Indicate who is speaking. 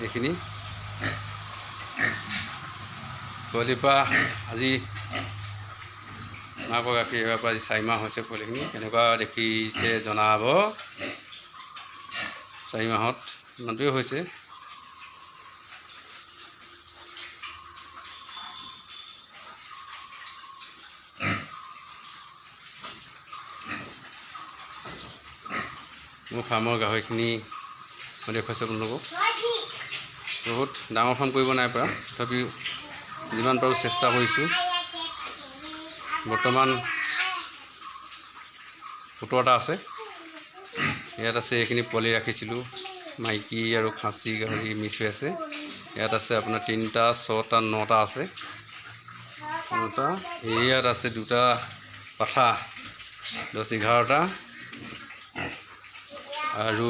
Speaker 1: এইখিনি পোৱালিৰ পৰা আজি মাকৰ গাখীৰ এবাৰ পৰা আজি 4 মাহ হৈছে। পোৱালিখিনি কেনেকুৱা দেখিছে জনাব। 4 মাহত ইমানটোৱে হৈছে। মোৰ ফাৰ্মৰ গাহৰিখিনি মই দেখুৱাইছোঁ আপোনালোকক। বহুত ডাঙৰ ফাৰ্ম কৰিব নাই পৰা, তথাপিও যিমান পাৰোঁ চেষ্টা কৰিছোঁ। বৰ্তমান 17টা আছে। ইয়াত আছে এইখিনি পোৱালি ৰাখিছিলোঁ, মাইকী আৰু খাচী গাহৰি মিক্স হৈ আছে। ইয়াত আছে আপোনাৰ 3টা 6টা 9টা আছে। 9টা ইয়াত আছে 2টা পাঠা 10 11টা আৰু